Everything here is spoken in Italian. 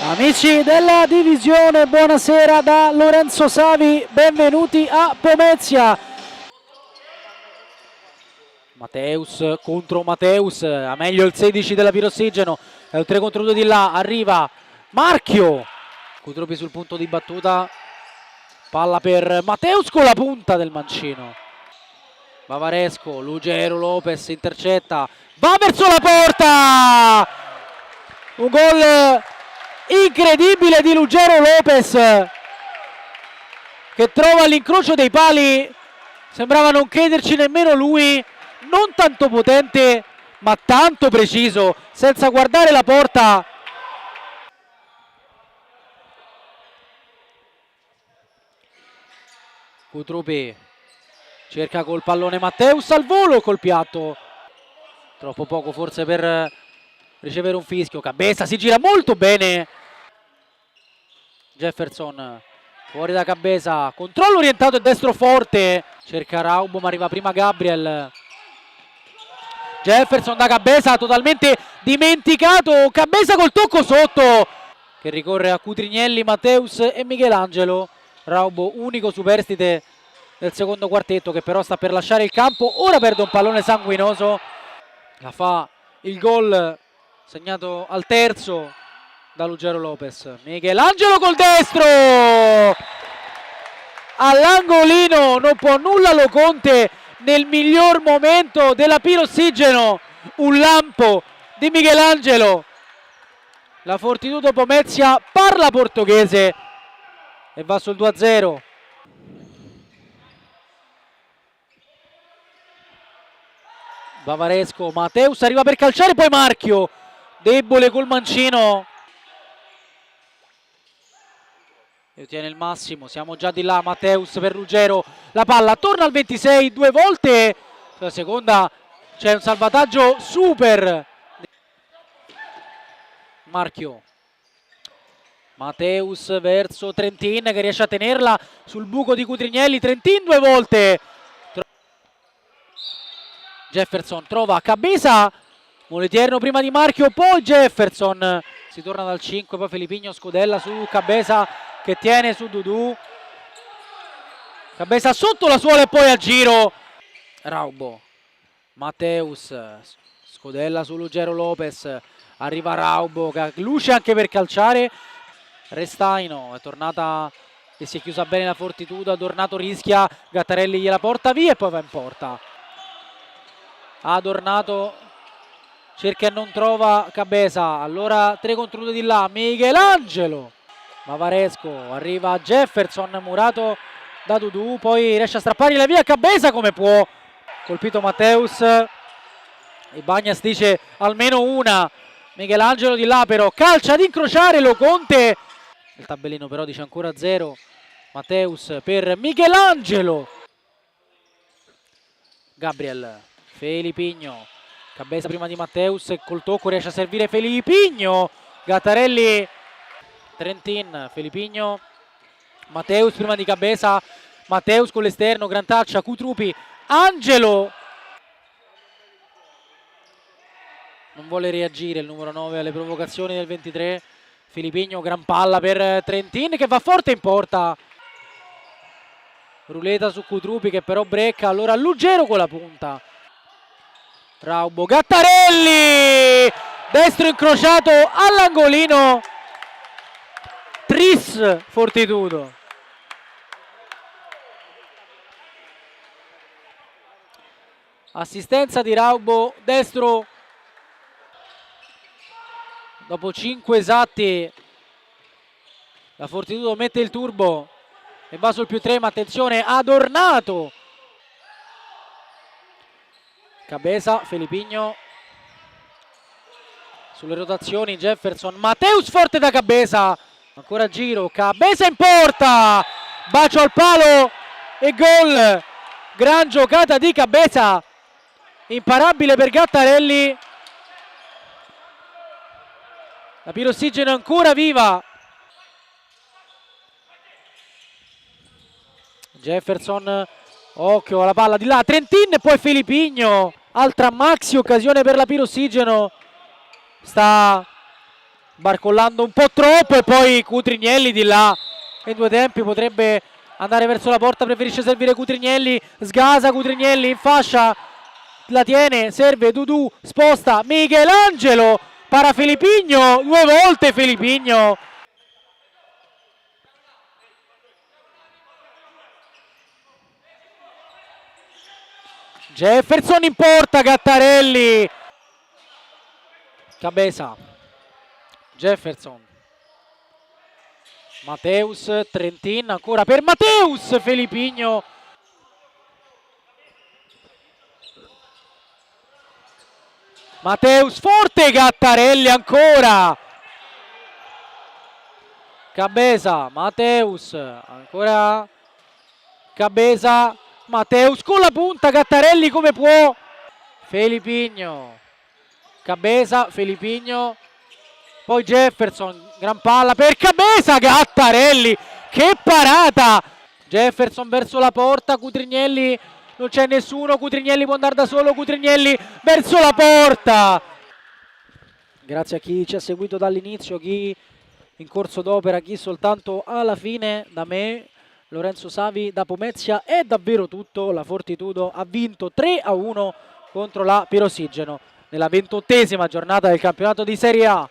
Amici della divisione, buonasera da Lorenzo Savi, benvenuti a Pomezia. Mateus contro Mateus, a meglio il 16 della Pirossigeno, è un 3 contro 2 di là, arriva Marchio, Cutrupi sul punto di battuta, palla per Mateus con la punta del mancino. Bavaresco, Lugero Lopez intercetta, va verso la porta! Un gol incredibile di Lugero Lopez che trova l'incrocio dei pali, sembrava non crederci nemmeno lui, non tanto potente ma tanto preciso, senza guardare la porta. Cutrupi cerca col pallone Mateus al volo col piatto, troppo poco forse per ricevere un fischio. Cabeza si gira molto bene, Jefferson fuori da Cabeza, controllo orientato e destro forte, cerca Raubo ma arriva prima Gabriel. Jefferson da Cabeza, totalmente dimenticato, Cabeza col tocco sotto, che ricorre a Cutrignelli, Mateus e Michelangelo. Raubo unico superstite del secondo quartetto, che però sta per lasciare il campo. Ora perde un pallone sanguinoso, la fa il gol segnato al terzo da Lugero Lopez. Michelangelo col destro all'angolino, non può nulla Loconte nel miglior momento della Pirossigeno, un lampo di Michelangelo. La Fortitudo Pomezia parla portoghese e va sul 2-0. Bavaresco, Mateus arriva per calciare, poi Marchio debole col mancino e ottiene il massimo. Siamo già di là, Mateus per Lugero, la palla torna al 26 due volte, sulla seconda c'è un salvataggio super. Marchio, Mateus verso Trentin che riesce a tenerla sul buco di Cutrignelli, Trentin due volte, Jefferson trova Cabeza, Moletierno prima di Marchio, poi Jefferson, si torna dal 5, poi Felipigno scodella su Cabeza che tiene su Dudu, Cabeza sotto la suola e poi a giro Raubo, Mateus scodella su Lugero Lopez, arriva Raubo che luce anche per calciare, Restaino è tornata e si è chiusa bene la Fortitudo, Adornato rischia, Gattarelli gliela porta via e poi va in porta. Adornato cerca e non trova Cabeza, allora 3 contro 2 di là, Michelangelo, Bavaresco, arriva Jefferson murato da Dudu, poi riesce a strappare la via Cabeza come può, colpito Mateus, Ibañez dice almeno una, Michelangelo di là però calcia ad incrociare Loconte, il tabellino però dice ancora 0, Mateus per Michelangelo, Gabriel, Felipigno, Cabeza prima di Mateus e col tocco riesce a servire Felipigno, Gattarelli, Trentin, Felipigno, Mateus prima di Cabeza, Mateus con l'esterno, gran taccia, Cutrupi, Angelo, non vuole reagire il numero 9 alle provocazioni del 23, Felipigno, gran palla per Trentin che va forte in porta, ruleta su Cutrupi che però brecca, allora Lugero con la punta, Raubo, Gattarelli, destro incrociato all'angolino, tris Fortitudo. Assistenza di Raubo, destro, dopo 5 esatti la Fortitudo mette il turbo e va sul più 3, ma attenzione, Adornato, Cabeza, Felipigno, sulle rotazioni Jefferson, Mateus forte da Cabeza, ancora giro, Cabeza in porta, bacio al palo e gol, gran giocata di Cabeza, imparabile per Gattarelli, la Pirossigeno è ancora viva, Jefferson, occhio alla palla di là, Trentin e poi Felipigno, altra maxi occasione per la Pirossigeno, sta barcollando un po' troppo, e poi Cutrignelli di là in due tempi potrebbe andare verso la porta, preferisce servire Cutrignelli, sgasa Cutrignelli in fascia, la tiene, serve Dudu, sposta Michelangelo, para Filipigno, due volte Filipigno. Jefferson in porta, Gattarelli, Cabeza, Jefferson, Mateus, Trentin ancora per Mateus, Filipigno, Mateus forte, Gattarelli ancora, Cabeza, Mateus, ancora Cabeza, Mateus con la punta, Gattarelli come può, Filipigno, Cabeza, Filipigno, poi Jefferson, gran palla per Cabeza, Gattarelli, che parata! Jefferson verso la porta, Cutrignelli, non c'è nessuno, Cutrignelli può andare da solo, Cutrignelli verso la porta! Grazie a chi ci ha seguito dall'inizio, chi in corso d'opera, chi soltanto alla fine. Da me, Lorenzo Savi, da Pomezia è davvero tutto. La Fortitudo ha vinto 3-1 contro la Pirossigeno nella 28esima giornata del campionato di Serie A.